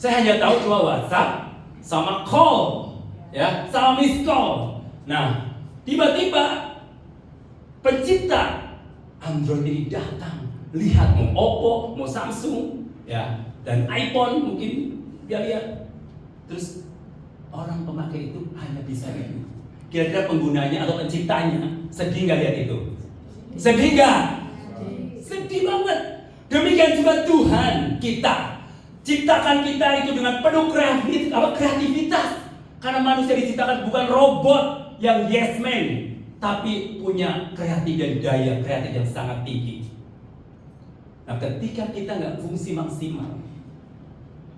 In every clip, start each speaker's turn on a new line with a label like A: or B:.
A: Saya hanya tahu cuma WhatsApp sama call, ya, sama miss call. Nah, tiba-tiba pencipta Android ini datang, lihat mau Oppo, mau Samsung, ya, dan iPhone mungkin dia lihat. Terus orang pemakai itu hanya bisa itu. Kira-kira penggunanya atau penciptanya sedih nggak lihat itu? Sedih nggak? Sedih banget. Demikian juga Tuhan kita ciptakan kita itu dengan penuh kreativitas. Karena manusia diciptakan bukan robot yang yes man, tapi punya kreatif dan daya kreatif yang sangat tinggi. Nah, ketika kita nggak fungsi maksimal,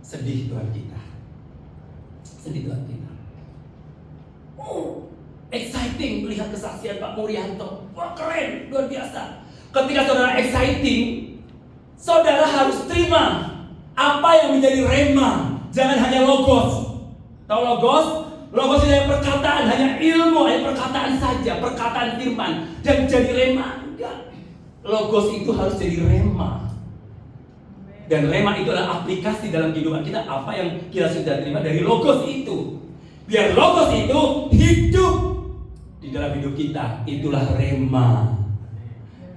A: sedih Tuhan kita. Sedih Tuhan kita. Oh, exciting melihat kesaksian Pak Murianto. Wah, keren, luar biasa. Ketika saudara exciting, saudara harus terima apa yang menjadi rema, jangan hanya logos. Tahu logos? Logos itu hanya perkataan, hanya ilmu, hanya perkataan saja, perkataan firman. Dan jadi rema, enggak. Logos itu harus jadi rema. Dan rema itu adalah aplikasi dalam kehidupan kita, apa yang kita sudah terima dari logos itu. Biar logos itu hidup di dalam hidup kita, itulah rema.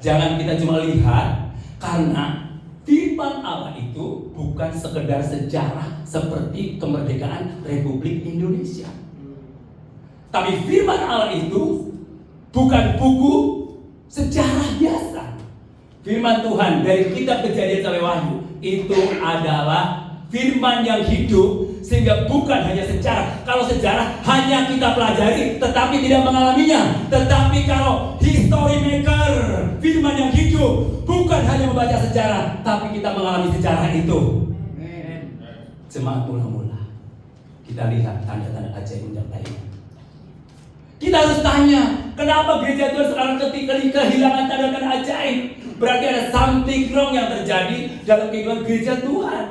A: Jangan kita cuma lihat, karena firman Allah itu bukan sekedar sejarah seperti kemerdekaan Republik Indonesia. Tapi firman Allah itu bukan buku sejarah biasa. Firman Tuhan dari kitab Kejadian sampai Wahyu itu adalah firman yang hidup, sehingga bukan hanya sejarah. Kalau sejarah hanya kita pelajari tetapi tidak mengalaminya. Tetapi kalau history maker, firman yang hidup, bukan hanya membaca sejarah tapi kita mengalami sejarah itu. Jemaat mula-mula, kita lihat tanda-tanda ajaib menyertainya. Kita harus tanya, kenapa gereja Tuhan sekarang kehilangan tanda-tanda ajaib? Berarti ada something wrong yang terjadi dalam kehidupan gereja Tuhan.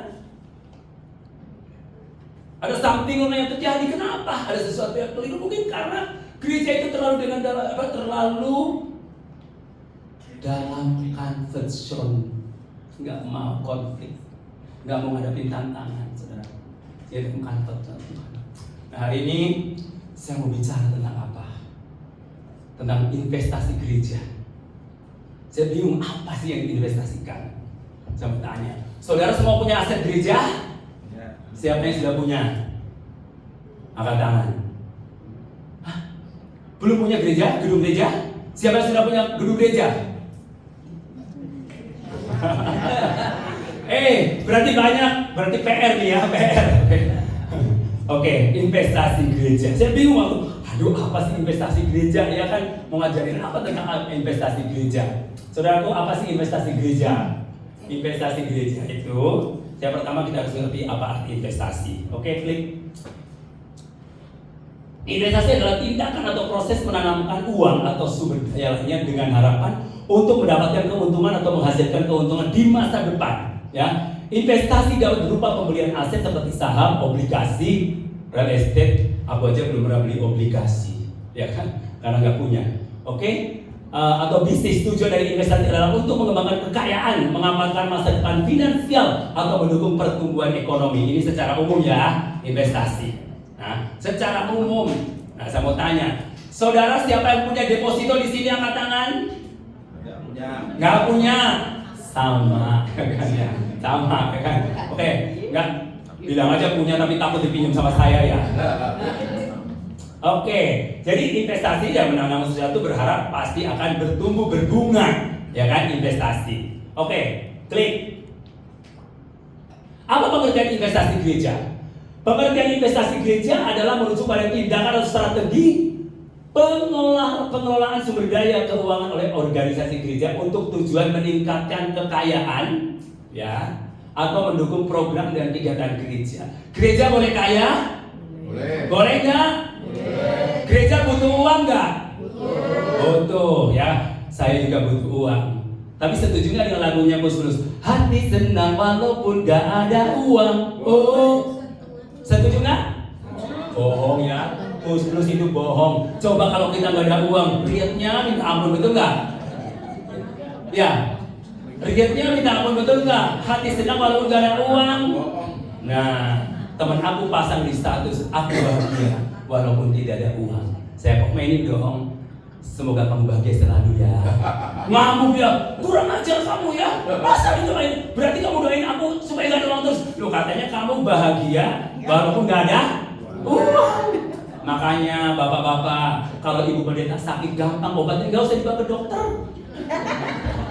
A: Ada something wrong yang terjadi. Kenapa? Ada sesuatu yang keliru. Mungkin karena gereja itu terlalu dalam comfort zone, nggak mau konflik, nggak mau menghadapi tantangan, saudara. Jadi comfort zone. Nah, hari ini saya mau bicara tentang apa? Tentang investasi gereja. Saya bingung apa sih yang diinvestasikan? Saya mau tanya, saudara semua punya aset gereja? Siapa yang sudah punya? Angkat tangan. Hah? Belum punya gereja? Gedung gereja? Siapa yang sudah punya gedung gereja? Berarti banyak, berarti PR nih ya, PR. Oke, investasi gereja. Saya bingung waktu, aduh apa sih investasi gereja? Ya kan mau ngajarin apa tentang investasi gereja? Saudaraku, apa sih investasi gereja? Investasi gereja itu, yang pertama kita harus ngerti apa arti investasi. Oke, klik. Investasi adalah tindakan atau proses menanamkan uang atau sumber daya lainnya dengan harapan untuk mendapatkan keuntungan atau menghasilkan keuntungan di masa depan. Ya, investasi dapat berupa pembelian aset seperti saham, obligasi, real estate. Aku aja belum pernah beli obligasi, ya kan? Karena nggak punya. Oke? Atau bisnis. Tujuan dari investasi adalah untuk mengembangkan kekayaan, mengamankan masa depan finansial, atau mendukung pertumbuhan ekonomi. Ini secara umum ya, investasi. Nah, secara umum. Nah, saya mau tanya, saudara siapa yang punya deposito di sini angkat tangan? Nggak punya. Sama, kan ya? Sama, kan? Oke, nggak bilang aja punya tapi takut dipinjam sama saya ya. Oke, jadi investasi yang menanam sesuatu berharap pasti akan bertumbuh berbunga, ya kan, investasi. Oke, klik. Apa pengertian investasi gereja? Pengertian investasi gereja adalah merujuk pada tindakan atau strategi pengelolaan sumber daya keuangan oleh organisasi gereja untuk tujuan meningkatkan kekayaan, ya, atau mendukung program dan kegiatan gereja. Gereja boleh kaya? Boleh. Boleh nggak? Gereja butuh uang nggak? Butuh, ya. Saya juga butuh uang. Tapi setuju nggak dengan lagunya Mus Plus? Hati senang walaupun nggak ada uang. Oh, setuju nggak? Bohong ya. Mus Plus itu bohong. Coba kalau kita nggak ada uang, riatnya minta ampun, betul nggak? Ya, riatnya minta ampun, betul nggak? Hati senang walaupun nggak ada uang. Nah, Teman aku pasang di status, aku bahagia walaupun tidak ada uang. Saya komenin dong, semoga kamu bahagia selalu ya. Ngamuk ya, kurang ajar kamu ya. Masa didoain? Berarti kamu doain aku supaya gak ada uang terus. Loh katanya kamu bahagia walaupun gak ada uang. Makanya bapak-bapak, kalau ibu pendeta sakit gampang obatnya, gak usah dibawa ke dokter.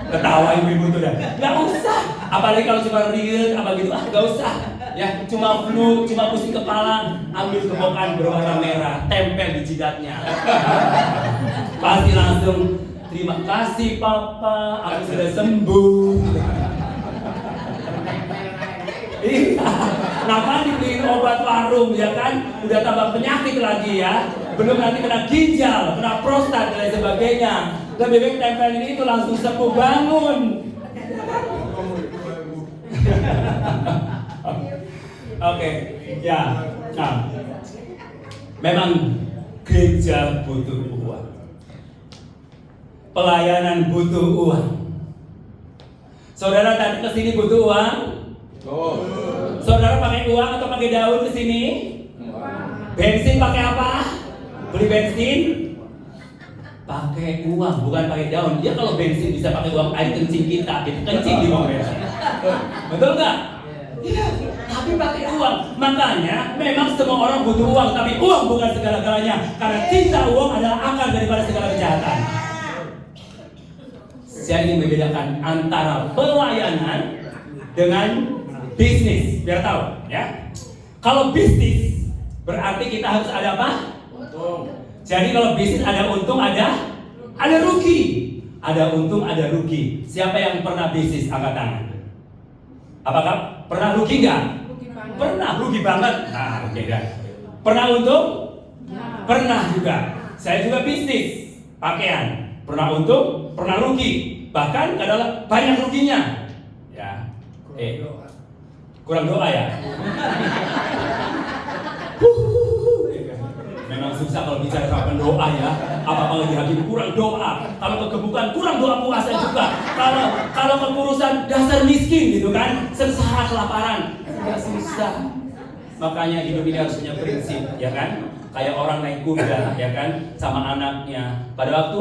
A: Ketawa ibu-ibu tuh dah, gak usah. Apalagi kalau cuma riet apa gitu, gak usah. Ya, cuma flu, cuma pusing kepala, ambil kepokan berwarna merah, tempel di jidatnya. Pasti langsung, terima kasih papa, aku sudah sembuh. Iya, kenapa dibeliin obat warung ya kan? Udah tambah penyakit lagi ya. Belum nanti kena ginjal, kena prostat dan lain sebagainya. Lebih baik tempel ini itu langsung sembuh, bangun. Oke, ya. Nah, memang gereja butuh uang. Pelayanan butuh uang. Saudara tadi kesini butuh uang? Saudara pakai uang atau pakai daun ke sini? Bensin pakai apa? Beli bensin? Pakai uang, bukan pakai daun. Ya kalau bensin bisa pakai uang air kencing kita kencing di bawah bensin. Betul nggak? Iya. Tapi pakai uang. Makanya memang semua orang butuh uang, tapi uang bukan segala-galanya. Karena cinta uang adalah akar daripada segala kejahatan. Saya ingin membedakan antara pelayanan dengan bisnis, biar tahu ya. Kalau bisnis berarti kita harus ada apa? Untung. Jadi kalau bisnis ada untung, ada rugi. Ada untung, ada rugi. Siapa yang pernah bisnis angkat tangan? Apakah pernah rugi nggak? Pernah, rugi banget. Nah, oke dah. Pernah untung? Pernah juga. Saya juga bisnis pakaian. Pernah untung, pernah rugi. Bahkan kadang banyak ruginya. Ya. Kurang doa ya? Memang susah kalau bicara sama pendoa ya. Apa-apa lagi hakim kurang doa. Kalau kegebukan kurang doa puasa juga. Kalau kepurusan dasar miskin gitu kan, sengsara kelaparan. Ya susah. Makanya hidup ini harus punya prinsip, ya kan? Kayak orang naik kuda, ya kan, sama anaknya. Pada waktu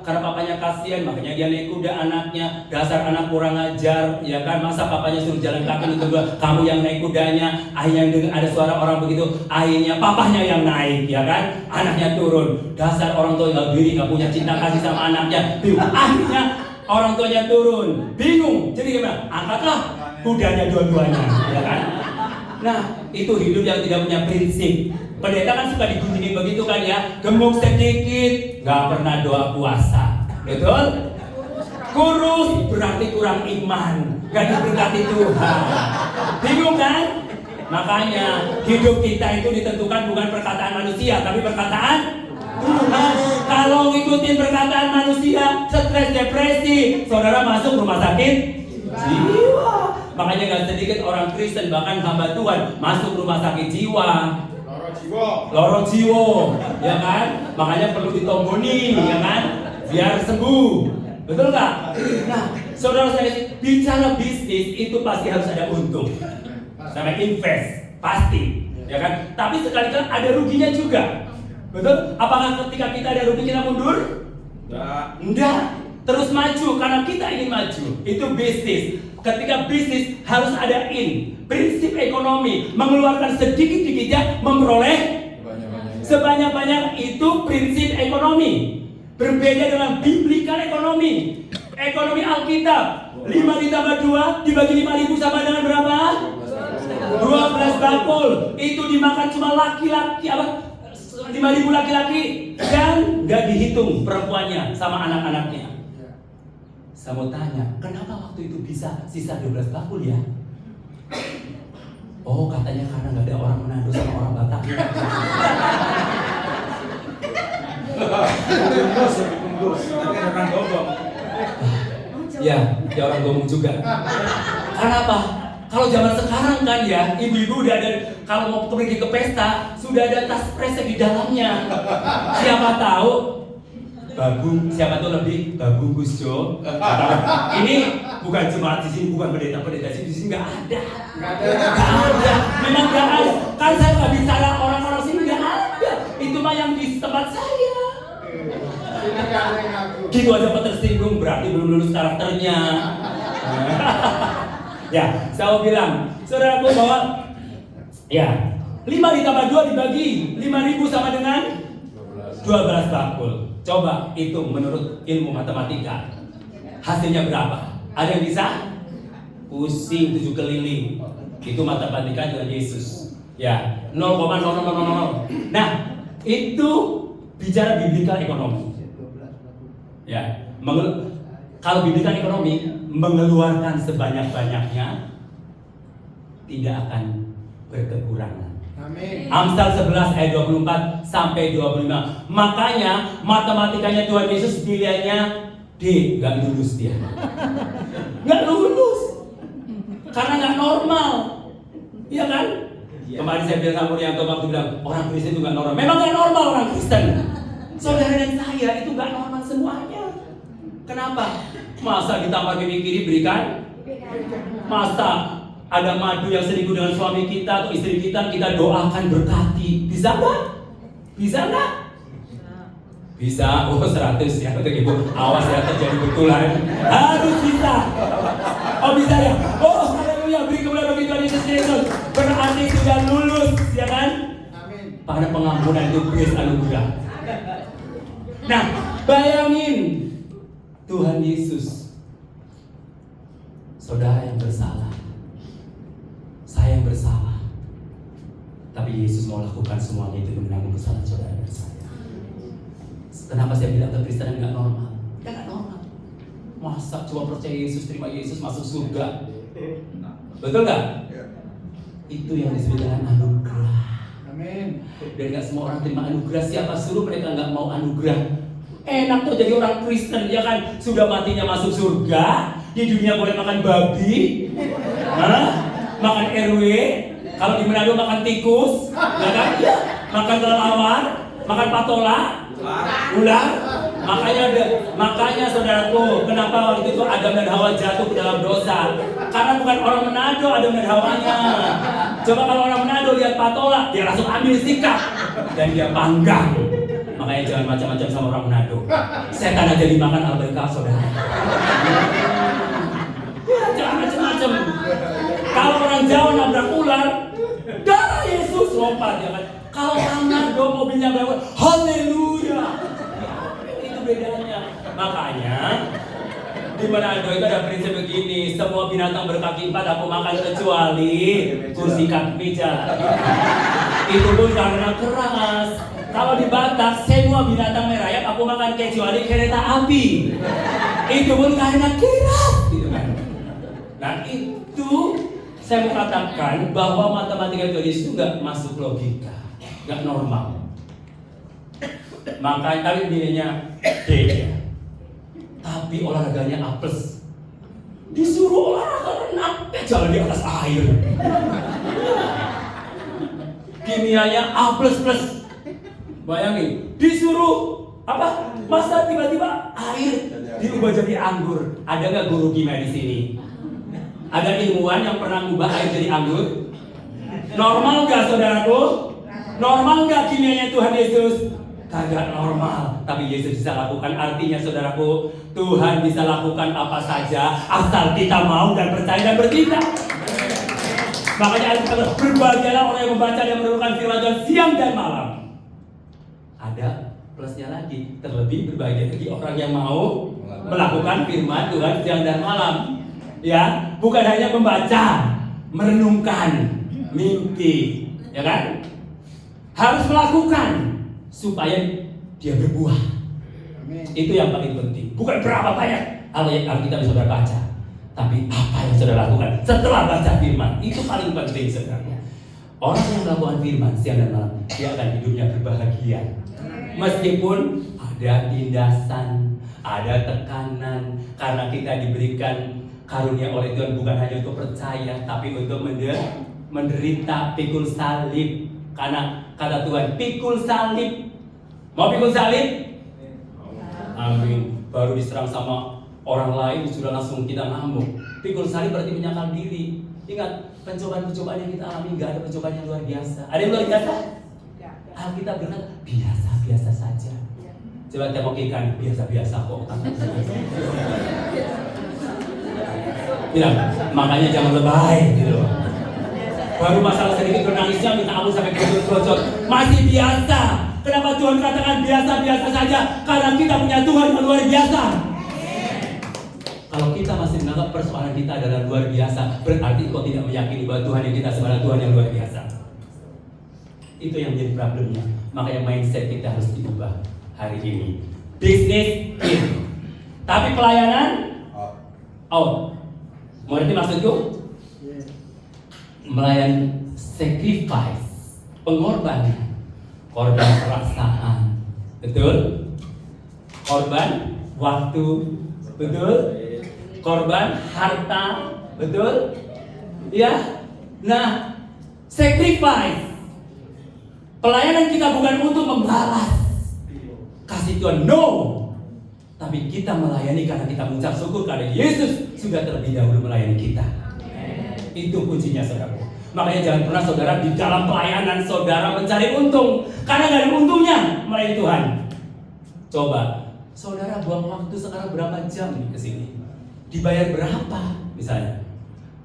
A: karena papanya kasihan, makanya dia naik kuda anaknya. Dasar anak kurang ajar, ya kan? Masa papanya suruh jalan kaki itu kamu yang naik kudanya. Akhirnya ada suara orang begitu, akhirnya papanya yang naik, ya kan? Anaknya turun. Dasar orang tua nggak diri, nggak punya cinta kasih sama anaknya. Akhirnya orang tuanya turun, bingung. Jadi gimana? Angkatlah kudanya dua-duanya, ya kan? Nah, itu hidup yang tidak punya prinsip. Pendeta kan suka digunjingin begitu kan ya, gemuk sedikit, nggak pernah doa puasa, betul? Kurus berarti kurang iman, nggak diberkati Tuhan. Bingung kan? Makanya hidup kita itu ditentukan bukan perkataan manusia, tapi perkataan Tuhan. Kalau ngikutin perkataan manusia, stres, depresi, saudara masuk rumah sakit jiwa. Makanya gak sedikit orang Kristen bahkan hamba Tuhan masuk rumah sakit jiwa, loro jiwa, ya kan? Makanya perlu ditomboni, ya kan? Biar sembuh, betul nggak? Nah, saudara saya bicara bisnis itu pasti harus ada untung, sama invest pasti, ya kan? Tapi sekali-kali ada ruginya juga, betul? Apakah ketika kita ada rugi kita mundur? Enggak. Terus maju karena kita ingin maju. Itu bisnis. Ketika bisnis harus ada prinsip ekonomi, mengeluarkan sedikit-sedikitnya, memperoleh sebanyak-banyak, itu prinsip ekonomi. Berbeda dengan biblical ekonomi. Ekonomi Alkitab, 5 ditambah 2 dibagi 5.000 sama dengan berapa? 12 bakul. Itu dimakan cuma laki-laki 5.000 laki-laki dan gak dihitung perempuannya sama anak-anaknya. Saya mau tanya, kenapa waktu itu bisa sisa 12 bakul ya? Oh, katanya karena nggak ada orang Manado sama orang Batak. Ya, dia orang Gomong juga. Kenapa? Kalau zaman sekarang kan ya, ibu-ibu udah ada, kalau mau pergi ke pesta, sudah ada tas kresek di dalamnya. Siapa tahu Babung, siapa tuh lebih Babung Gusjo. Ini bukan jemaat di sini, bukan pendeta di sini nggak ada. Memang nggak ada. Kan saya nggak bicara orang-orang sini, nggak ada. Itu mah yang di tempat saya. Gitu aja kok tersinggung, berarti belum lulus karakternya. Ya, saya mau bilang, saudaraku bahwa ya 5 ditambah 2 dibagi 5.000 sama dengan 12 bakul. Coba hitung menurut ilmu matematika. Hasilnya berapa? Ada yang bisa? Pusing 7 keliling. Itu matematika dengan Yesus. Ya, 0,0000. Nah, itu bicara biblical ekonomi. Ya, kalau biblical ekonomi mengeluarkan sebanyak-banyaknya tidak akan berkekurangan.
B: Amin.
A: Amsal 11 ayat 24 sampai 25. Makanya matematikanya Tuhan Yesus nilainya D, nggak lulus dia. Nggak lulus. Karena nggak normal. Iya kan? Kemarin saya bilang sama Murianto waktu bilang orang Kristen itu nggak normal. Memang nggak normal orang Kristen. Saudara dan saya itu nggak normal semuanya. Kenapa? Masa ditambah pipi kiri berikan? Masa ada madu yang selingkuh dengan suami kita atau istri kita doakan berkati? Bisa nggak? Bisa nggak? Bisa. Oh 100 ya untuk ibu. Awas ya terjadi betulan. Harus bisa. Oh bisa ya. Oh haleluya. Beri kemuliaan bagi Tuhan Yesus Kristus. Berarti sudah lulus ya kan?
B: Amin.
A: Pada pengampunan itu grace anugerah. Nah bayangin Tuhan Yesus, saudara yang bersalah, saya yang bersalah, tapi Yesus mau lakukan semuanya itu demi menanggung kesalahan saudara dan saya. Kenapa saya bilang kekristenan nggak normal? Ya nggak normal. Masa cuma percaya Yesus, terima Yesus masuk surga? Betul nggak? Itu yang disebut dengan anugerah.
B: Amin.
A: Dan nggak semua orang terima anugerah. Siapa suruh mereka nggak mau anugerah? Enak tuh jadi orang Kristen, ya kan? Sudah matinya masuk surga, di dunia boleh makan babi, makan RW, kalau di Manado makan tikus, ya kan? Makan kelelawar, makan patola, ular. Makanya saudaraku, kenapa waktu itu Adam dan Hawa jatuh ke dalam dosa? Karena bukan orang Manado Adam dan Hawanya. Coba kalau orang Manado lihat patola, dia langsung ambil sikap dan dia panggang. Makanya jangan macam-macam sama orang Manado. Setan aja dimakan alberka, saudara. Jangan macam-macam. Kalau orang Jawa nabrak ular, darah Yesus lompat ya kan. Kalau orang Manado mobilnya berapa? Haleluya. Itu bedanya. Makanya di Manado itu ada prinsip begini, semua binatang berkaki 4 aku makan kecuali kursi kaki meja. Itu pun karena keras. Kalau di Batak, semua binatang merayap aku makan kecuali kereta api. Itu pun karena keras, gitu kan. Nah itu saya mau katakan bahwa matematika itu nggak masuk logika, nggak normal. Makanya tadi nilainya D ya. Tapi olahraganya A+. Disuruh olahraga renang, jalan di atas air. Kimianya A++. Bayangin, disuruh apa? Masa tiba-tiba air diubah jadi anggur. Ada nggak guru kimia di sini? Ada ilmuwan yang pernah mengubah air jadi anggur? Normal nggak saudaraku? Normal nggak kimianya Tuhan Yesus? Kagak normal, tapi Yesus bisa lakukan. Artinya saudaraku, Tuhan bisa lakukan apa saja asal kita mau dan percaya dan bertindak. Makanya Alkitab berbahagialah orang yang membaca dan merenungkan firman Tuhan siang dan malam. Ada plusnya lagi, terlebih berbahagia bagi orang yang mau melakukan firman Tuhan siang dan malam. Ya, bukan hanya membaca, merenungkan, mimpi, ya kan? Harus melakukan supaya dia berbuah.
B: Amin.
A: Itu yang paling penting. Bukan berapa banyak ayat Alkitab yang saudara baca, tapi apa yang saudara lakukan setelah baca firman. Itu paling penting sebenarnya. Orang yang melakukan firman siang dan malam, dia akan hidupnya berbahagia. Meskipun ada tindasan, ada tekanan, karena kita diberikan karunia oleh Tuhan bukan hanya untuk percaya, tapi untuk menderita, pikul salib. Karena kata Tuhan, pikul salib. Mau pikul salib? Amin. Baru diserang sama orang lain sudah langsung kita ngamuk. Pikul salib berarti menyangkal diri. Ingat, pencobaan-pencobaan yang kita alami nggak ada pencobaan yang luar biasa. Ada yang luar biasa? Alkitab berkata biasa-biasa saja. Coba tengok ikan, biasa-biasa kok. Bilang, makanya jangan lebay gitu. Baru masalah sedikit bernangisnya minta ampun sampai gerojot. Masih biasa. Kenapa Tuhan katakan biasa-biasa saja? Karena kita punya Tuhan yang luar biasa. Kalau kita masih menganggap persoalan kita adalah luar biasa, berarti kau tidak meyakini bahwa Tuhan yang kita sebenarnya Tuhan yang luar biasa. Itu yang menjadi problemnya. Makanya mindset kita harus diubah hari ini. Bisnis in, tapi pelayanan out. Mengerti maksudku? Melayani sacrifice, pengorbanan, korban perasaan, betul? Korban waktu, betul? Korban harta, betul? Ya. Nah, sacrifice. Pelayanan kita bukan untuk membalas kasih Tuhan, no. Tapi kita melayani karena kita mengucap syukur karena Yesus sudah terlebih dahulu melayani kita. Itu kuncinya, saudara. Makanya jangan pernah saudara di dalam pelayanan saudara mencari untung, karena gak ada untungnya melayani Tuhan. Coba saudara buang waktu sekarang berapa jam nih ke sini? Dibayar berapa misalnya?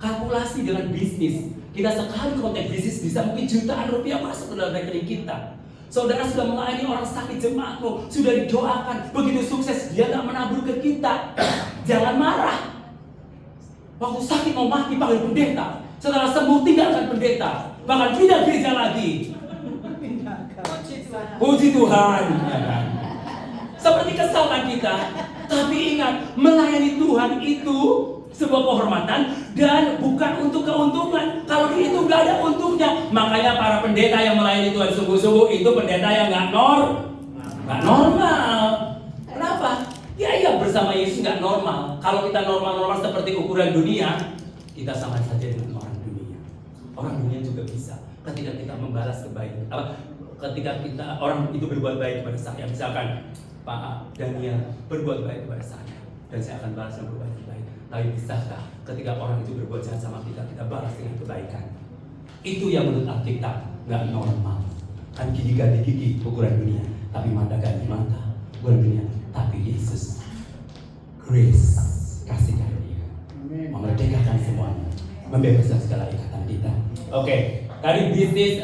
A: Kalkulasi dengan bisnis. Kita sekali konteks bisnis bisa mungkin jutaan rupiah masuk ke dalam rekening kita. Saudara sudah melayani orang sakit jemaatmu, sudah didoakan, begitu sukses dia gak menabur ke kita. Jangan marah. Waktu sakit mau mati panggil pendeta, setelah sembuh tinggalkan pendeta, bahkan pindah gereja lagi. Puji Tuhan. Seperti kesalahan kita. Tapi ingat, melayani Tuhan itu sebuah kehormatan dan bukan untuk keuntungan. Kalau itu nggak ada untungnya, makanya para pendeta yang melayani Tuhan sungguh-sungguh itu pendeta yang nggak normal. Kenapa? Ya bersama Yesus nggak normal. Kalau kita normal-normal seperti ukuran dunia, kita sama saja dengan orang dunia. Orang dunia juga bisa. Ketika kita membalas kebaikan, ketika kita orang itu berbuat baik kepada saya, misalkan Pak Daniel berbuat baik kepada saya, dan saya akan balas dengan berbuat baik. Tapi bisakah ketika orang itu berbuat jahat sama kita, kita balas dengan kebaikan? Itu yang menurut Alkitab nggak normal. Kan gigi ganti gigi ukuran dunia, tapi mata ganti mata ukuran dunia. Tapi Yesus, grace, kasih karunia, memerdekakan semuanya, membebaskan segala ikatan kita. Oke, tadi bisnis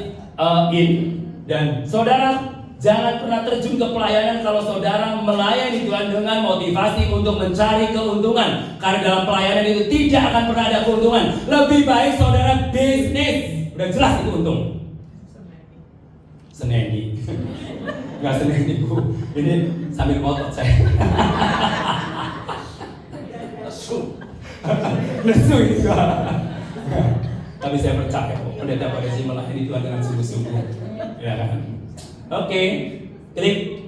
A: in, dan saudara jangan pernah terjun ke pelayanan kalau saudara melayani Tuhan dengan motivasi untuk mencari keuntungan. Karena dalam pelayanan itu tidak akan pernah ada keuntungan. Lebih baik saudara bisnis. Udah jelas itu untung. Seneni. Gak seneni bu. Ini sambil ngotot saya. Lesu itu. Tapi saya percaya kok pendeta pada sih melayani Tuhan dengan sungguh-sungguh. Ya kan? Oke, klik.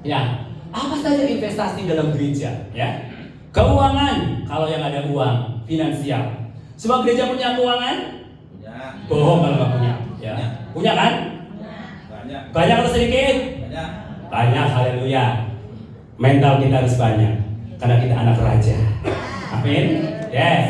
A: Ya, apa saja investasi dalam gereja? Ya, keuangan. Kalau yang ada uang, finansial. Semua gereja punya keuangan?
C: Punya.
A: Bohong kalau nggak punya. Ya, punya kan?
C: Banyak.
A: Banyak atau sedikit?
C: Banyak.
A: Banyak, haleluya. Mental kita harus banyak, karena kita anak raja. Amin. Yes.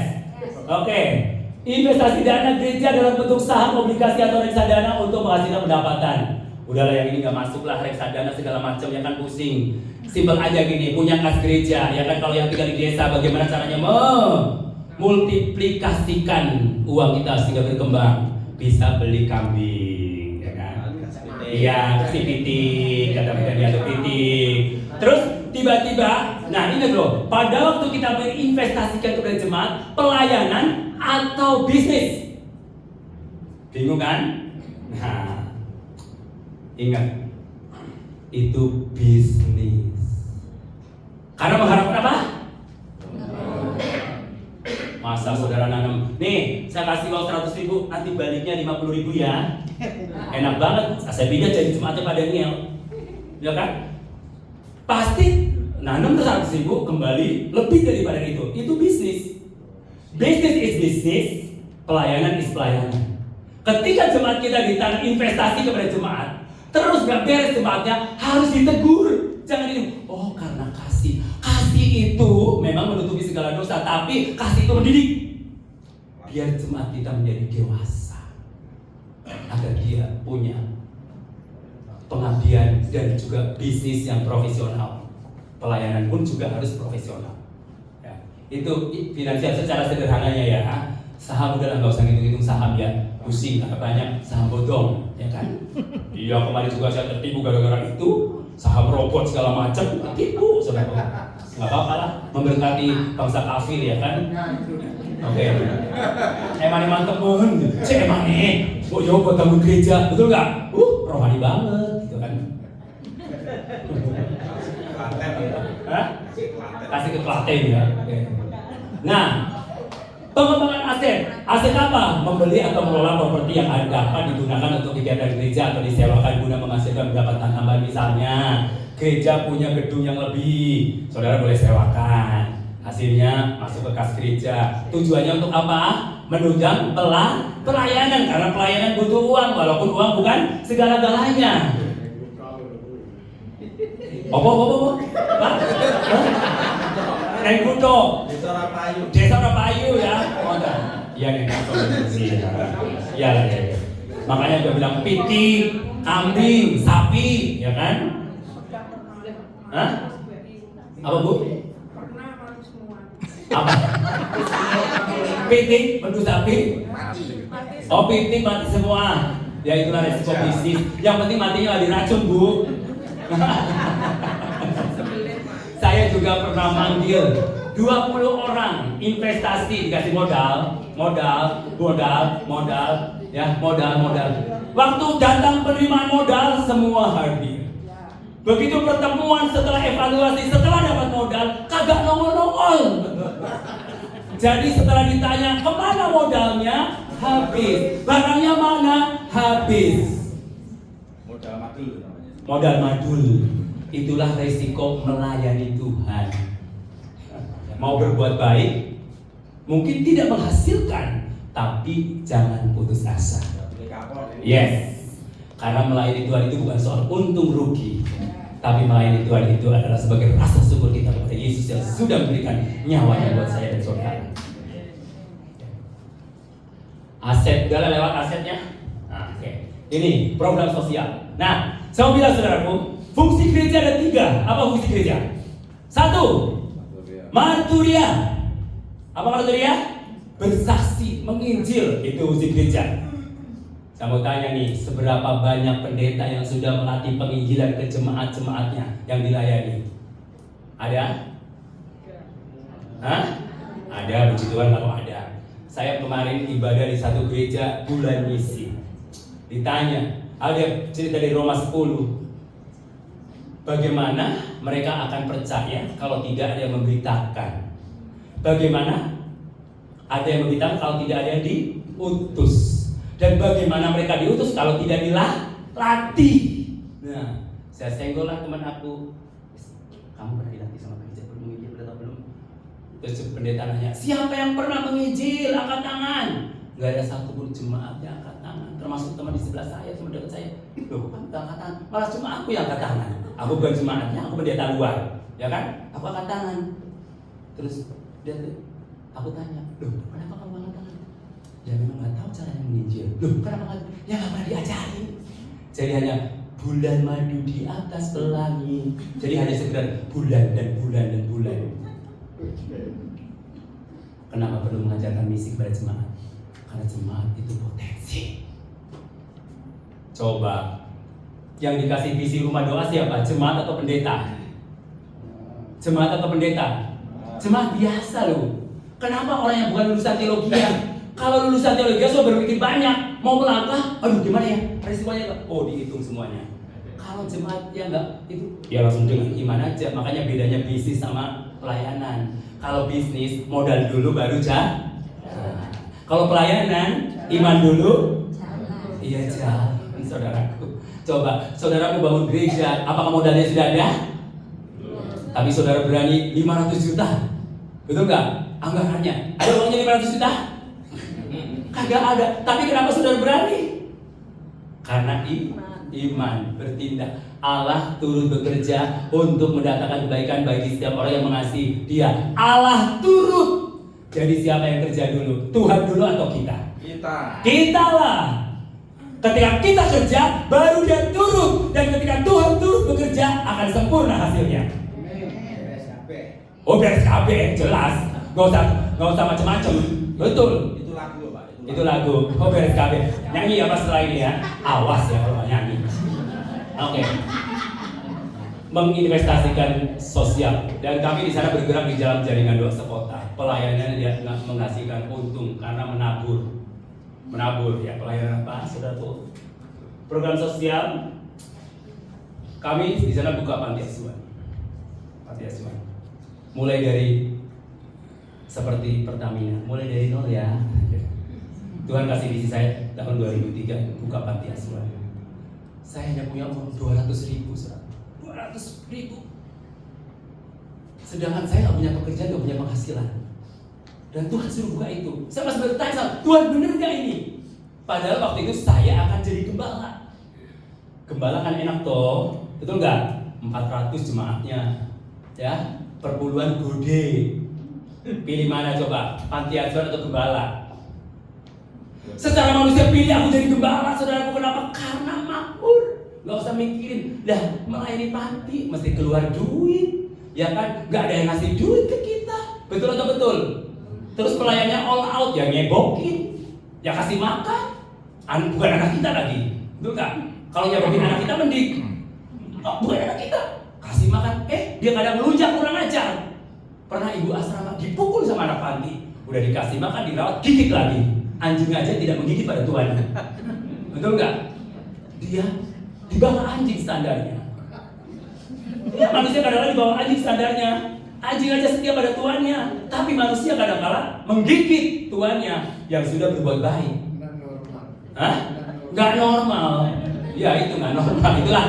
A: Oke. Investasi dana gereja dalam bentuk saham, obligasi atau reksadana untuk menghasilkan pendapatan. Udahlah yang ini nggak masuk lah, reksadana segala macam ya kan pusing. Simpel aja gini, punya kas gereja ya kan. Kalau yang tinggal di desa bagaimana caranya memultiplikasikan uang kita sehingga berkembang? Bisa beli kambing ya kan. Iya, kasih pitik, kata dia ada pitik. Terus tiba-tiba, nah ingat loh, pada waktu kita berinvestasikan kepada jemaat, pelayanan atau bisnis, bingung kan? Nah, ingat, itu bisnis. Karena mengharapkan apa? Masa saudara nanam, nih saya kasih uang 100.000, nanti baliknya 50.000 ya. Enak banget, saya pikir jadi jemaatnya pada Daniel, ya kan? Pasti nanam 100.000 kembali lebih daripada itu. Itu bisnis. Business is business, pelayanan is pelayanan. Ketika jemaat kita ditanam investasi kepada jemaat, terus gak beres jemaatnya, harus ditegur. Jangan ini, oh karena kasih. Kasih itu memang menutupi segala dosa, tapi kasih itu mendidik. biar jemaat kita menjadi dewasa, agar dia punya pengabdian dan juga bisnis yang profesional. Pelayanan pun juga harus profesional. Ya, itu finansial secara sederhananya ya. Saham udah nggak usah ngitung-ngitung saham ya, pusing katanya saham bodong, ya kan? Iya, kemarin juga saya tertipu gara-gara itu, saham robot segala macam, tertipu, saudara. Nggak apa-apa lah, memberkati bangsa kafir ya kan? Oke. Emang mantep pun, emang nih, buat bangun gereja, betul nggak? Rohani banget, gitu kan? Hah? Kasih ke Klaten ya. Oke. Nah, pengembangan aset. Aset apa? Membeli atau mengelola properti yang dapat digunakan untuk kegiatan gereja atau disewakan guna menghasilkan pendapatan tambahan. Misalnya, gereja punya gedung yang lebih, saudara boleh sewakan. Hasilnya masuk ke kas gereja. Tujuannya untuk apa? Menunjang pelayanan, karena pelayanan butuh uang, walaupun uang bukan segala-galanya. Apa? Rengkuto, Desa Rapayu ya. Oh enggak. Iya nih, iya lah ya. Makanya gue bilang pitik, kambing, sapi, ya kan? Hah? Apa Bu? Apa? Pitik, pedu sapi? Oh pitik mati semua. Ya itulah resiko bisnis. Yang penting matinya nggak diracun Bu. Saya juga pernah manggil 20 orang investasi, dikasih modal. Waktu datang penerimaan modal semua hadir. Begitu pertemuan setelah evaluasi, setelah dapat modal, kagak nongol. Jadi setelah ditanya kemana modalnya, habis. Barangnya mana? Habis. Modal madul. Itulah resiko melayani Tuhan. Mau berbuat baik, mungkin tidak menghasilkan, tapi jangan putus asa. Yes. Karena melayani Tuhan itu bukan soal untung rugi, tapi melayani Tuhan itu adalah sebagai rasa syukur kita kepada Yesus yang sudah memberikan nyawanya buat saya dan saudara. Aset, udah lewat asetnya. Nah, oke. Ini program sosial. Nah, saya mau bilang saudaraku, fungsi gereja ada 3. Apa fungsi gereja? 1, marturia. Apa marturia? Bersaksi, menginjil. Itu fungsi gereja. Saya mau tanya nih, seberapa banyak pendeta yang sudah melatih penginjilan ke jemaat-jemaatnya yang dilayani? Ada? Hah? Ada, puji Tuhan kalau ada. Saya kemarin ibadah di satu gereja bulan misi. Ditanya, ada cerita dari Roma 10. Bagaimana mereka akan percaya kalau tidak ada yang memberitakan? Bagaimana ada yang memberitakan kalau tidak ada yang diutus? Dan bagaimana mereka diutus kalau tidak dilatih? Nah, saya senggol lah teman aku. Kamu pernah dilatih sama gereja belum menginjil, udah tahu belum? Terus pendeta nanya, siapa yang pernah menginjil? Angkat tangan. Gak ada satupun jemaat yang angkat tangan. Termasuk teman di sebelah saya, teman dekat saya. Loh, kan gak angkat tangan? Malah cuma aku yang angkat tangan. Aku bukan jemaatnya, aku pendeta luar, ya kan? Aku angkat tangan. Terus aku tanya, loh, kenapa kamu angkat tangan? Ya memang nggak tahu caranya menginjil. Loh, kenapa nggak? Ya nggak pernah diajarin. Jadi hanya bulan madu di atas pelangi. Jadi hanya sekedar bulan dan bulan dan bulan. Kenapa perlu mengajarkan misi kepada jemaat? Karena jemaat itu potensi. Coba, yang dikasih visi rumah doa siapa? Jemaat atau pendeta? Jemaat atau pendeta? Jemaat biasa loh. Kenapa orang yang bukan lulusan teologi ya? Kalau lulusan teologi sudah berpikir banyak, mau melangkah, aduh gimana ya? Resikonya oh dihitung semuanya. Kalau jemaat yang enggak itu, ya langsung dengan iman aja. Makanya bedanya bisnis sama pelayanan. Kalau bisnis modal dulu baru jalan. Kalau pelayanan iman dulu, iya jalan. Saudaraku, coba saudaraku bangun gereja, apakah modalnya sudah ada? Tapi saudara berani 500 juta, betul nggak? Anggarannya ada uangnya 500 juta? Kagak ada. Tapi kenapa saudara berani? Karena iman bertindak. Allah turut bekerja untuk mendatangkan kebaikan bagi setiap orang yang mengasihi Dia. Allah turut Jadi siapa yang kerja dulu? Tuhan dulu atau kita?
C: Kita.
A: Kita lah. Ketika kita kerja, baru dia turun. Dan ketika Tuhan turun bekerja, akan sempurna hasilnya. Oh beres KB, jelas. Gak usah macam-macam. Betul.
C: Itu lagu, Pak.
A: Itu lagu. Oh beres KB. Nyanyi apa setelah ini ya? Awas ya kalau nyanyi. Oke. Menginvestasikan sosial, dan kami di sana bergerak di dalam jaringan doa sekota. Pelayanan dia menghasilkan untung karena menabur ya. Pelayanan apa, saudaraku? Program sosial kami di sana buka panti asuhan. Mulai dari seperti Pertamina, mulai dari nol ya. Tuhan kasih visi saya tahun 2003 buka panti asuhan. Saya hanya punya uang 200.000, saudara. 200.000. Sedangkan saya nggak punya pekerjaan, nggak punya penghasilan. Dan Tuhan suruh buka itu. Saya masih bertanya, Tuhan bener nggak ini? Padahal waktu itu saya akan jadi gembala. Gembala kan enak toh, betul nggak? 400 jemaatnya, ya. Perpuluhan gede. Pilih mana coba? Panti asuhan atau gembala? Secara manusia pilih aku jadi gembala, saudaraku. Kenapa? Karena makmur. Gak usah mikirin, melayani panti mesti keluar duit, ya kan? Gak ada yang ngasih duit ke kita, betul atau betul? Terus pelayannya all out, ya ngebokin, ya kasih makan, bukan anak kita lagi, betul gak? Kalau nyebokin anak kita mending, bukan anak kita, kasih makan, dia kadang melunjak kurang ajar. Pernah ibu asrama dipukul sama anak panti, udah dikasih makan, dirawat, gigit lagi. Anjing aja tidak menggigit pada tuannya, betul gak? Dia di bawah anjing standarnya. Ya, manusia kadang-kadang di bawah anjing standarnya. Anjing aja setia pada tuannya, tapi manusia kadang-kadang menggigit tuannya yang sudah berbuat baik. Hah? Nggak normal. Ya itu nggak normal. Itulah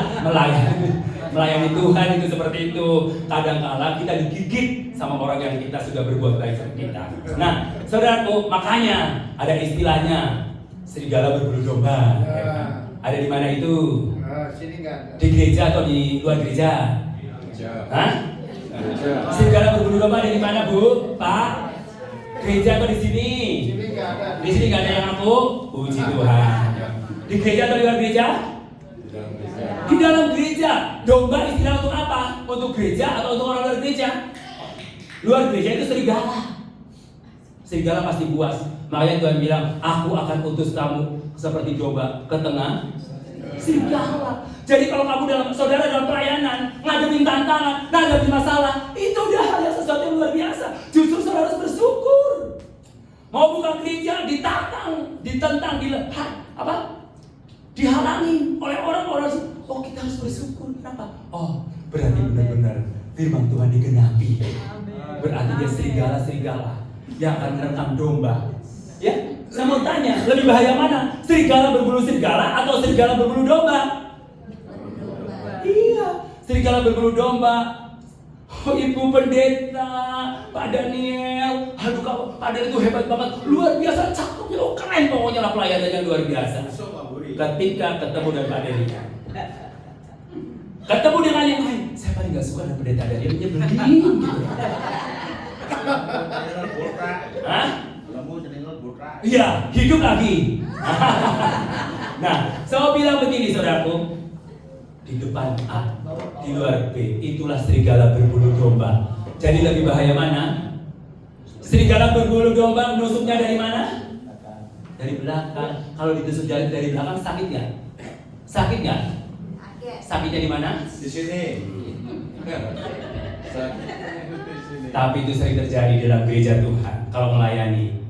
A: melayani Tuhan itu seperti itu. Kadang-kadang kita digigit sama orang yang kita sudah berbuat baik sama kita. Nah, saudaraku, makanya ada istilahnya serigala berbulu domba. Ada di mana itu?
B: Sini nggak ada.
A: Di gereja atau di luar gereja? Hah? Serigala berbulu domba ada di mana, Bu? Pak? Gereja atau di sini?
B: Sini nggak ada.
A: Di sini nggak ada yang aku? Puji Tuhan. Di gereja atau di luar gereja? Di dalam gereja. Domba istilah untuk apa? Untuk gereja atau untuk orang luar gereja? Luar gereja itu serigala. Serigala pasti buas. Makanya Tuhan bilang, aku akan utus kamu seperti domba ke tengah serigala. Jadi kalau kamu saudara dalam pelayanan, ngadepin tantangan, ngadepin masalah, itu udah hal yang sesuatu yang luar biasa. Justru saudara harus bersyukur. Mau buka gereja ditantang, ditentang, dihalangi oleh orang-orang. Oh, kita harus bersyukur. Kenapa? Oh, berarti benar-benar firman Tuhan digenapi. Berarti dia serigala-serigala yang akan merekam domba. Ya, saya mau tanya, lebih bahaya mana? Serigala berbulu serigala atau serigala berbulu domba? Iya, serigala berbulu domba. Oh, Ibu Pendeta, Pak Daniel, aduh Pak Daniel itu hebat banget, luar biasa cakepnya, keren pokoknya lah pelayanannya luar biasa. Ketika ketemu dengan Pak Daniel, ketemu dengan yang lain, saya paling gak suka dengan Pendeta Daniel, dia nyebelin gitu. Hah? Iya, hidup lagi. Nah, saya bilang begini saudaraku, di depan A, di luar B, itulah serigala berbulu domba. Jadi lebih bahaya mana? Serigala berbulu domba menusuknya dari mana? Dari belakang. Kalau ditusuk dari belakang sakit nggak? Sakit nggak? Sakitnya di mana?
C: Di sini.
A: Tapi itu sering terjadi dalam gereja Tuhan. Kalau melayani,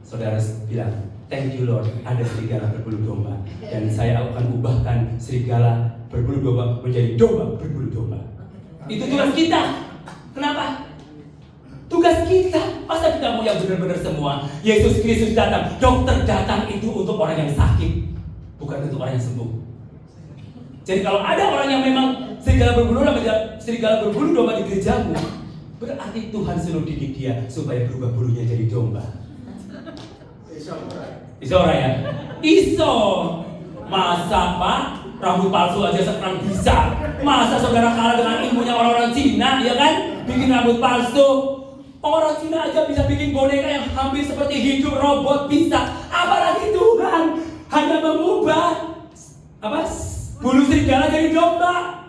A: saudara bilang, thank you Lord, ada serigala berbulu domba. Dan saya akan ubahkan serigala berbulu domba menjadi domba berbulu domba. Itu tugas kita. Kenapa? Tugas kita. Masa kita mau yang benar-benar semua? Yesus Kristus datang. Dokter datang itu untuk orang yang sakit, bukan untuk orang yang sembuh. Jadi kalau ada orang yang memang serigala berbulu domba di gerejamu, berarti Tuhan suruh didik dia supaya berubah bulunya jadi domba. Iso orang ya? Iso. Masa Pak, rambut palsu aja sekarang bisa. Masa saudara kalah dengan ilmunya orang-orang Cina, ya kan? Bikin rambut palsu. Orang Cina aja bisa bikin boneka yang hampir seperti hidup, robot bisa. Apalagi Tuhan hanya mengubah bulu serigala jadi domba.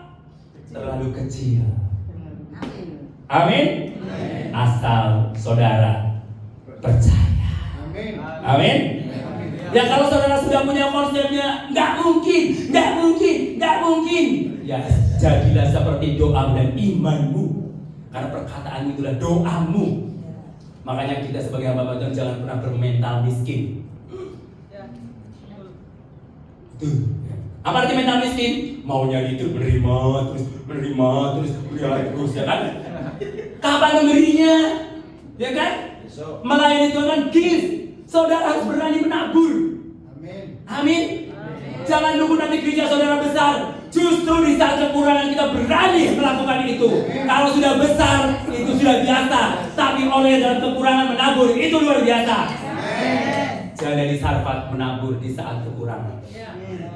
A: Terlalu kecil. Amin. Asal saudara percaya. Amin. Ya kalau saudara sudah punya konsepnya, nggak mungkin. Ya jadilah seperti doa dan imanmu. Karena perkataanmu itulah doamu. Makanya kita sebagai hamba Tuhan jangan pernah bermental miskin. Apa arti mental miskin? Maunya itu menerima terus ya kan? Kapan memberinya? Ya kan? Melayani Tuhan kan gift. Saudara harus berani menabur. Amin. Jangan nunggu nanti gereja saudara besar. Justru di saat kekurangan kita berani melakukan itu. Kalau sudah besar itu sudah biasa. Tapi oleh dalam kekurangan menabur itu luar biasa. Jangan jadi Sarfat menabur di saat kekurangan.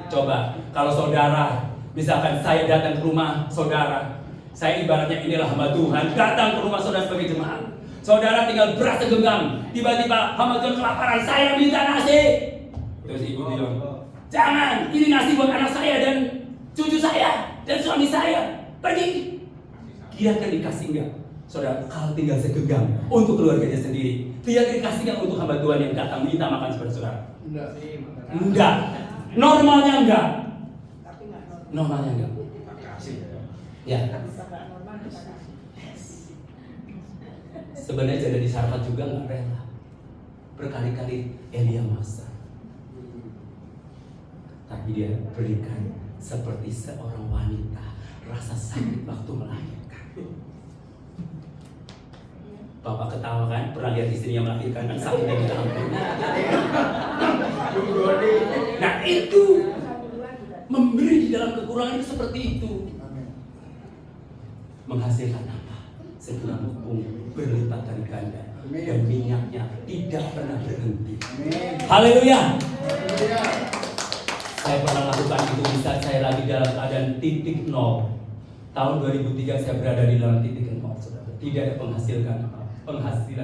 A: Coba kalau saudara, misalkan saya datang ke rumah saudara, saya ibaratnya inilah hamba Tuhan datang ke rumah saudara sebagai jemaat. Saudara tinggal beras segenggam, tiba-tiba hamba Tuhan kelaparan, saya minta nasi. Terus ibu bilang, jangan, ini nasi buat anak saya dan cucu saya dan suami saya. Pergi. Kira-kira dikasih enggak? Saudara, kalau tinggal segenggam untuk keluarganya sendiri, kira-kira dikasih enggak untuk hamba Tuhan yang datang minta makan seperti saudara? Enggak. Normalnya enggak. Normalnya enggak. Ya. Sebenarnya jadi Sarfat juga enggak rela. Berkali-kali Elia maksa. Tapi dia berikan seperti seorang wanita rasa sakit waktu melahirkan. Bapak ketawa kan? Pernah lihat istrinya melahirkan kan sakitnya minta ampun. Nah itu memberi di dalam kekurangan itu seperti itu. Menghasilkan apa? Segala mumpung berlipat kali ganda dan minyaknya tidak pernah berhenti. Haleluya. Saya pernah lakukan itu di saat saya lagi dalam keadaan titik nol. Tahun 2003 saya berada di dalam titik nol, saudara. Tidak ada penghasilan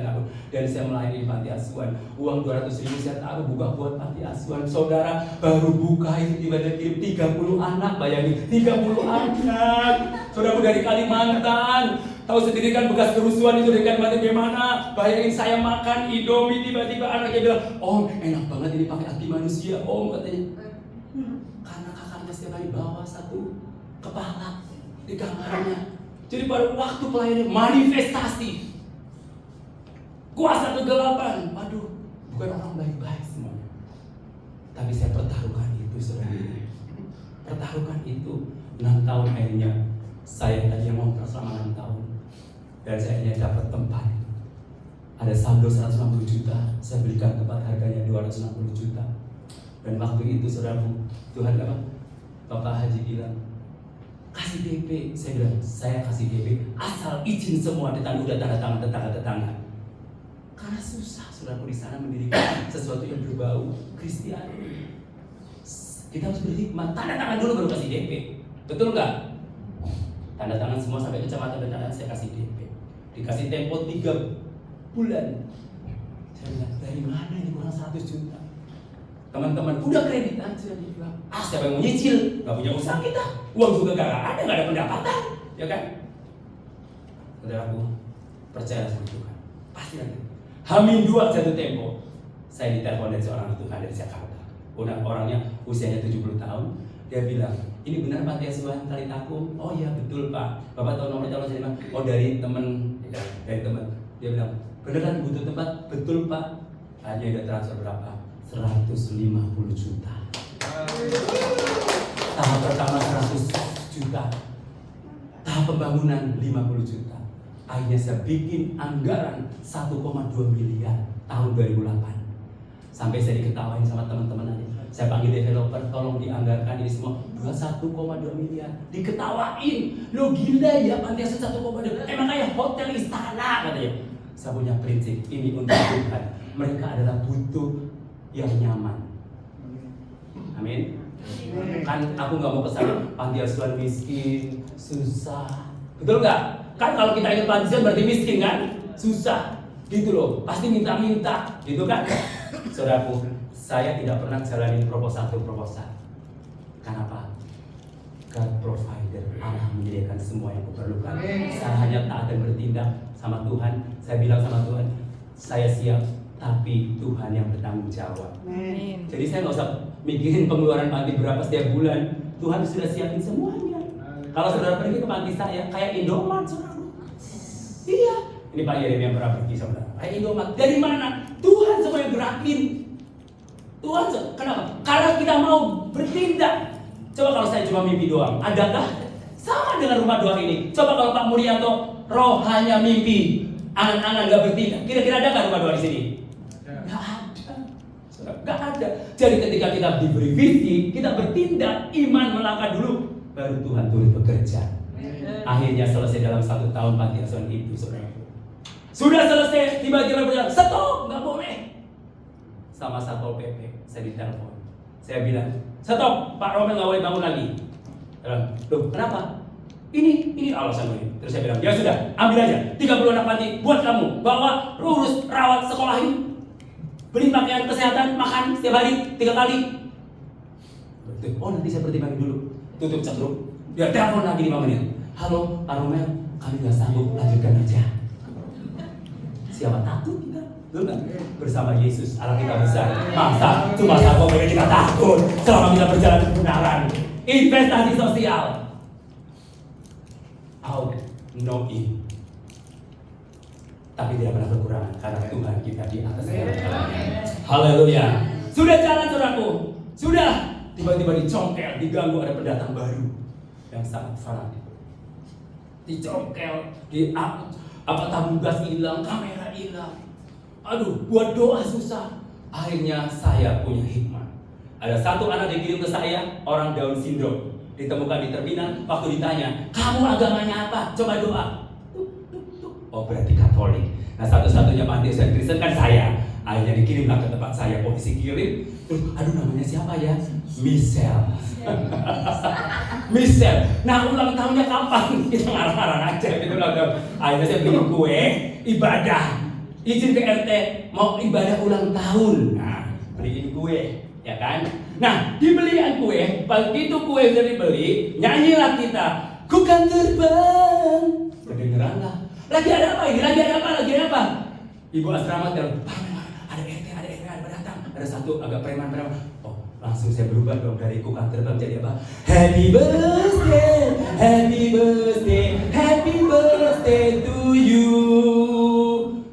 A: aku. Dan saya melayani di panti asuhan. Uang 200.000 saya taruh buka buat panti asuhan. Saudara baru buka itu tiba-tiba kirim 30 anak, bayangin 30 anak. Saudara dari Kalimantan. Tahu sendiri kan bekas kerusuhan itu dari Kalimantan gimana? Bayangin saya makan Indomie tiba-tiba anaknya bilang, "Om, enak banget ini pakai hati manusia, Om," katanya. Karena kakaknya setiap hari bawa satu kepala di kamarnya. Jadi pada waktu pelayanan manifestasi kuasa kegelapan, aduh, bukan orang baik-baik semuanya. Tapi saya pertaruhkan itu, saudara. Pertaruhkan itu 6 tahun akhirnya. Saya tadi yang ngontrak selama 6 tahun. Dan saya hanya dapat tempat. Ada saldo 160 juta, saya belikan tempat harganya 260 juta. Dan waktu itu saudaraku, Tuhan apa? Bapak Haji bilang, kasih DP. Saya bilang, saya kasih DP asal izin semua tetangga udah tanda tangan tetangga. Karena susah saudaraku di sana mendirikan sesuatu yang berbau Kristiani. Kita harus berhikmat, tanda tangan dulu baru kasih DP. Betul nggak? Tanda tangan semua sampai kecamatan dan tanda saya kasih DP. Dikasih tempo 3 bulan. Saya bilang, dari mana ini kurang 100 juta? Teman-teman, udah kredit aja. Dia bilang, siapa yang mau nyicil? Gak punya usaha kita. Uang juga gak ada, gak ada pendapatan. Ya kan? Saudaraku, percaya sama Tuhan. Pasti nanti. Hamin 2 jatuh tempo. Saya ditelepon dari seorang Tuhan dari Jakarta. Orangnya usianya 70 tahun. Dia bilang, ini benar Pak Tiasuhan kali aku? Oh iya betul Pak. Bapak tahu nomor calon saya? Oh dari teman. Ya, dari teman. Dia bilang, beneran butuh tempat? Betul Pak. Hanya ada transfer berapa? 150 juta. Tahap pertama 100 juta. Tahap pembangunan 50 juta. Akhirnya saya bikin anggaran 1,2 miliar tahun 2008. Sampai saya diketawain sama teman-teman aja. Saya panggil developer, tolong dianggarkan ini semua 1,2 miliar. Diketawain, lo gila ya panti asuhan 1,2. Emang kayak hotel istana katanya. Saya punya prinsip ini untuk Tuhan. Mereka adalah butuh yang nyaman. Amin. Kan aku nggak mau kesana panti asuhan miskin, susah. Betul nggak? Kan kalau kita ikut panti asuhan berarti miskin kan? susah, gitu loh. Pasti minta-minta, gitu kan? Saudaraku, saya tidak pernah jalanin proposal. Kenapa? God provider, Allah menyediakan semua yang kuperlukan. Saya hanya taat dan bertindak sama Tuhan. Saya bilang sama Tuhan, saya siap, tapi Tuhan yang bertanggung jawab. Jadi saya nggak usah mikirin pengeluaran panti berapa setiap bulan. Tuhan sudah siapin semuanya. Kalau saudara pergi ke panti saya, kayak Indomaret, saudara. Iya, ini Pak Yeremia yang pernah pergi, saudara. Kayak Indomaret. Dari mana? Tuhan semua yang gerakin. Tuhan, kenapa? Karena kita mau bertindak. Coba kalau saya cuma mimpi doang, adakah? Sama dengan rumah doang ini. Coba kalau Pak Murianto roh hanya mimpi, angan-angan gak bertindak. Kira-kira ada nggak rumah doang di sini? Gak ada. Gak ada. Jadi ketika kita diberi visi, kita bertindak, iman melangkah dulu, baru Tuhan turut bekerja. Akhirnya selesai dalam 1 tahun panti asuhan itu, saudara. Sudah selesai, tiba-tiba berjalan, stop, nggak boleh. Sama Satpol PP, saya ditelepon. Saya bilang, stop, Pak Romel nggak boleh bangun lagi. Loh, kenapa? Ini alasan gue. Terus saya bilang, ya sudah, ambil aja 30 anak panti buat kamu, bawa, urus, rawat, sekolahin, beli pakaian kesehatan, makan setiap hari 3 kali. Oh, nanti saya pertimbangin dulu. Tutup cekrup. Dia telepon lagi 5 menit. Halo, Pak Romel, kami nggak sanggup, lanjutkan aja. Siapa takut kita? Betul nggak? Bersama Yesus, Allah kita besar. Masa cuma sanggup kita takut selama kita berjalan kebenaran. Investasi sosial. Out, no in. Tapi tidak pernah kekurangan karena Tuhan kita di atas segala-galanya. Haleluya. Sudah jalan, saudaraku. Sudah. Tiba-tiba dicongkel, diganggu ada pendatang baru yang sangat fanatik. Dicongkel, tabung gas hilang, kamera hilang. Aduh, buat doa susah. Akhirnya saya punya hikmah. Ada satu anak dikirim ke saya, orang Down syndrome, ditemukan di terminal. Waktu ditanya, kamu agamanya apa? Coba doa. Oh, berarti Katolik. Nah, satu-satunya panti asuhan Kristen kan saya. Akhirnya dikirimlah ke tempat saya, polisi kirim. Terus, aduh namanya siapa ya? Michelle. Michelle. Nah, ulang tahunnya kapan? Kita ngarang-ngarang aja gitu loh. Akhirnya saya bikin kue, ibadah. Izin ke RT, mau ibadah ulang tahun. Nah, beliin kue, ya kan? Nah, dibelian kue, begitu kue sudah dibeli, nyanyilah kita, ku kan terbang. Kedengeran lah. Lagi ada apa ini? Lagi ada apa? Ibu asrama telepon, ada RT, ada pendatang. Ada satu agak preman. Oh, langsung saya berubah dong dari ku kan terbang jadi apa? Happy birthday to you.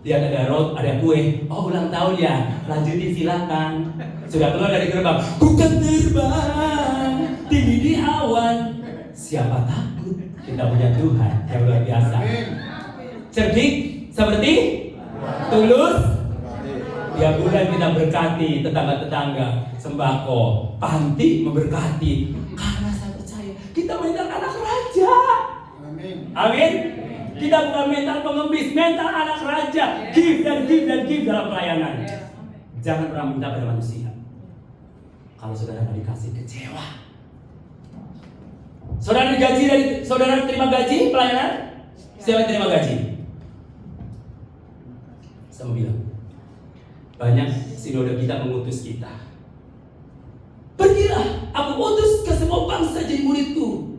A: Lihat ada kue. Oh, ulang tahun ya. Lanjutin silakan. Sudah keluar dari gerbang. Ku kan terbang tinggi di awan. Siapa takut? Kita punya Tuhan yang luar biasa. Cerdik seperti tulus. Tiap bulan kita berkati tetangga-tetangga, sembako, panti memberkati. Karena saya percaya kita mental anak raja. Amin. Kita bukan mental pengemis, mental anak raja. Give dan give dalam pelayanan. Jangan pernah minta pada manusia. Kalau saudara nggak dikasih, kecewa. Saudara terima gaji pelayanan? Siapa yang terima gaji? Saya mau bilang, banyak sinode kita mengutus kita. Pergilah, aku utus ke semua bangsa jadi muridku.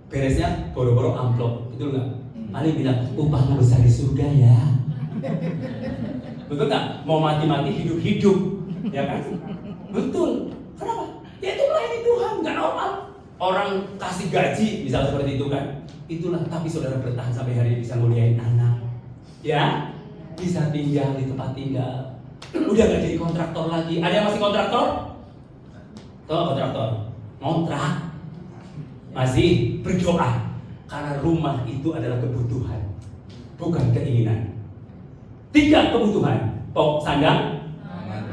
A: Beresnya boro-boro amplop, betul nggak? Paling bilang, upahmu besar di surga ya. Betul nggak? Mau mati-mati hidup-hidup, ya kan? Betul. Kenapa? Ya itu melayani Tuhan, nggak normal. Orang kasih gaji, misalnya seperti itu kan? Itulah, tapi saudara bertahan sampai hari ini bisa nguliahin anak, ya? Bisa tinggal di tempat tinggal. Udah nggak jadi kontraktor lagi. Ada yang masih kontraktor? Tahu kontraktor? Kontrak. Masih berdoa. Karena rumah itu adalah kebutuhan, bukan keinginan. 3 kebutuhan: pokok, sandang,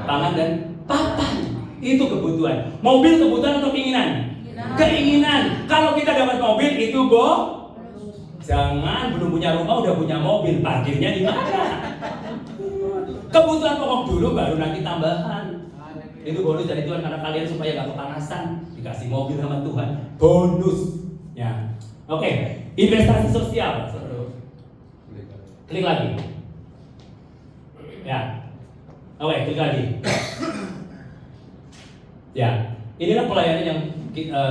A: pangan, dan papan. Itu kebutuhan. Mobil kebutuhan atau keinginan? Keinginan. Kalau kita dapat mobil itu jangan belum punya rumah udah punya mobil, parkirnya di mana? Kebutuhan pokok dulu, baru nanti tambahan. Itu bonus dari Tuhan karena kalian supaya gak kepanasan. Dikasih mobil sama Tuhan, bonusnya. Oke, investasi sosial. Klik lagi. Ya. Oke, klik lagi. Ya, inilah pelayanan yang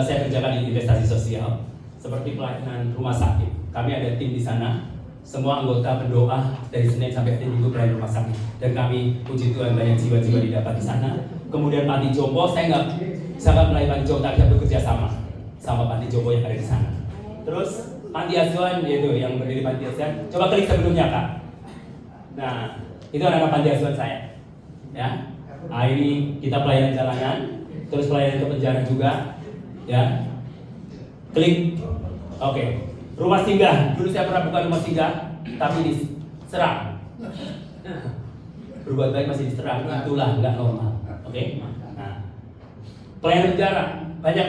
A: saya kerjakan di investasi sosial, seperti pelayanan rumah sakit. Kami ada tim di sana, semua anggota pendoa dari Senin sampai hari Minggu pelayanan rumah sakit. Dan kami, puji Tuhan, banyak jiwa-jiwa didapat di sana. Kemudian panti jompo, saya nggak melayani panti jompo, tapi saya bekerja sama panti jompo yang ada di sana. Terus panti asuhan, yaitu yang berdiri panti asuhan. Coba klik sebelumnya, Kak. Nah, itu adalah panti asuhan saya. Ya, ini kita pelayanan jalanan, terus pelayanan ke penjara juga. Ya, klik. Oke. Rumah singgah, dulu saya pernah buka rumah singgah, tapi diserang. Berbuat baik masih diserang, itulah nggak normal. Oke? Nah, pelayanan penjara, banyak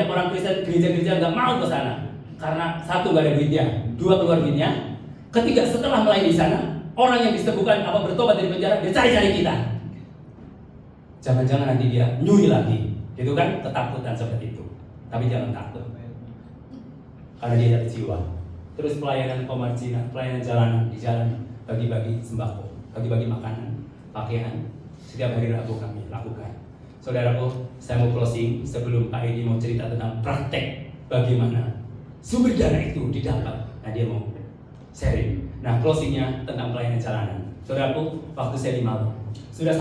A: orang Kristen gereja-gereja nggak mau ke sana karena satu nggak ada duitnya, dua keluar duitnya, ketiga setelah melayani di sana, orang yang disembuhkan apa bertobat dari penjara dia cari-cari kita. Jangan-jangan nanti dia nyuri lagi, itu kan ketakutan seperti itu. Tapi jangan takut. Karena dia ada jiwa. Terus pelayanan pemarjinan, pelayanan jalanan di jalan, bagi-bagi sembako, bagi-bagi makanan, pakaian, setiap hari Rabu kami lakukan. Saudaraku, saya mau closing sebelum Pak Edi mau cerita tentang praktek bagaimana sumber dana itu didapat. Nah, dia mau sharing. Nah, closingnya tentang pelayanan jalanan. Saudaraku, waktu saya di Malang, sudah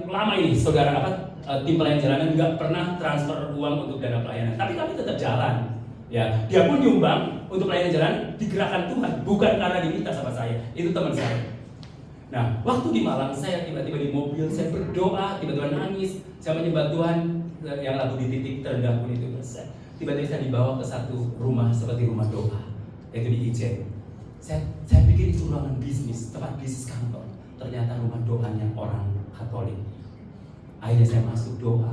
A: lama ini saudara tim pelayanan jalanan nggak pernah transfer uang untuk dana pelayanan, tapi kami tetap jalan. Ya, dia pun nyumbang untuk pelayanan jalan digerakkan Tuhan, bukan karena diminta sama saya. Itu teman saya. Nah, waktu di Malang saya tiba-tiba di mobil, saya berdoa, tiba-tiba nangis, saya menyembah Tuhan yang lagu di titik terendah pun itu. Tiba-tiba saya dibawa ke satu rumah seperti rumah doa, yaitu di Ijen. Saya pikir itu ruangan bisnis, tempat bisnis kantor. Ternyata rumah doanya orang Katolik. Akhirnya saya masuk doa.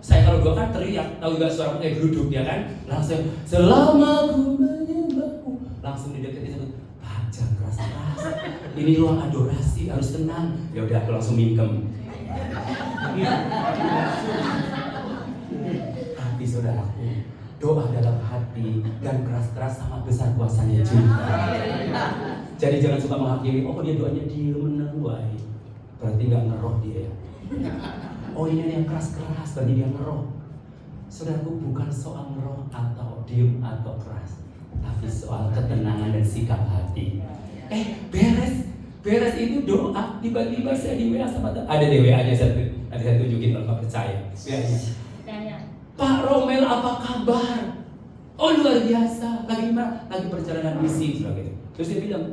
A: Saya kalau doa kan teriak, tahu juga suara kayak geruduk ya kan? Langsung selama ku menyembahmu, langsung dideketin satu, baca keras-keras. Ini ruang adorasi, harus tenang. Ya udah, aku langsung mingkem. Tapi saudaraku, doa dalam hati dan keras-keras sama besar kuasanya juga. Jadi jangan suka menghakimi, oh dia doanya diem meneruai, berarti nggak ngeroh dia. Oh ini yang keras-keras, berarti dia ngeroh. Saudaraku, bukan soal ngeroh atau diem atau keras, tapi soal ketenangan dan sikap hati. Beres itu doa, tiba-tiba saya di WA sama ada di WA-nya saya tunjukin kalau nggak percaya. Pak Romel apa kabar? Oh luar biasa, lagi perjalanan misi gitu. Terus dia bilang,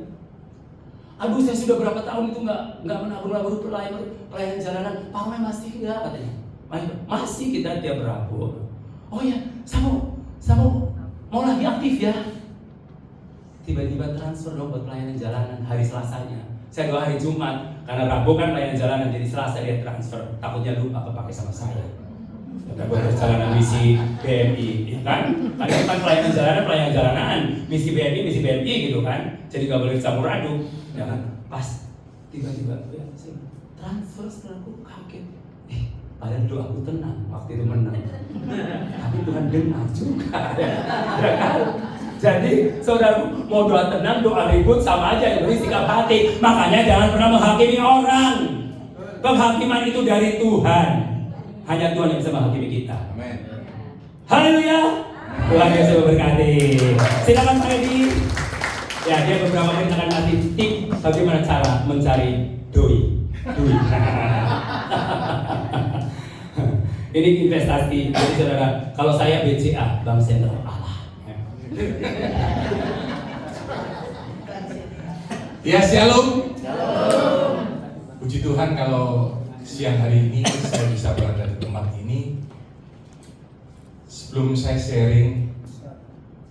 A: aduh saya sudah berapa tahun itu nggak menabur pelayanan jalanan. Pak Romel masih nggak katanya? Masih, kita tiap Rabu. Oh ya, saya mau lagi aktif ya. Tiba-tiba transfer dong buat pelayanan jalanan hari Selasanya. Saya doa hari Jumat, karena Rabu kan pelayanan jalanan, jadi Selasa dia transfer. Takutnya lupa kepake sama saya. Buat perjalanan misi BMI, ya kan? Ada kan pelayanan jalanan, misi BMI gitu kan? Jadi nggak boleh campur aduk, ya kan? Pas tiba-tiba ya, transfer setelah aku kaget. Padahal doaku tenang, waktu itu menang. Tapi Tuhan dengar juga, ya kan? Jadi saudara mau doa tenang, doa ribut sama aja, yang beri sikap hati. Makanya jangan pernah menghakimi orang. Penghakiman itu dari Tuhan. Hanya Tuhan yang bisa menghakimi kita.
C: Amin.
A: Haleluya. Tuhan Yesus memberkati. Silakan Pak Edi. Ya, dia beberapa menit akan kasih tip bagaimana cara mencari doi. Ini investasi. Jadi saudara, kalau saya BCA, Bank Sentral Allah.
D: Ya, shalom. Puji Tuhan kalau siang hari ini saya bisa berada di tempat ini. Sebelum saya sharing,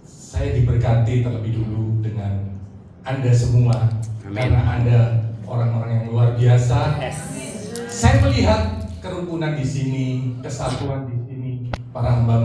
D: saya diberkati terlebih dulu dengan Anda semua. Karena Anda orang-orang yang luar biasa. Saya melihat kerukunan di sini, kesatuan di sini, para hamba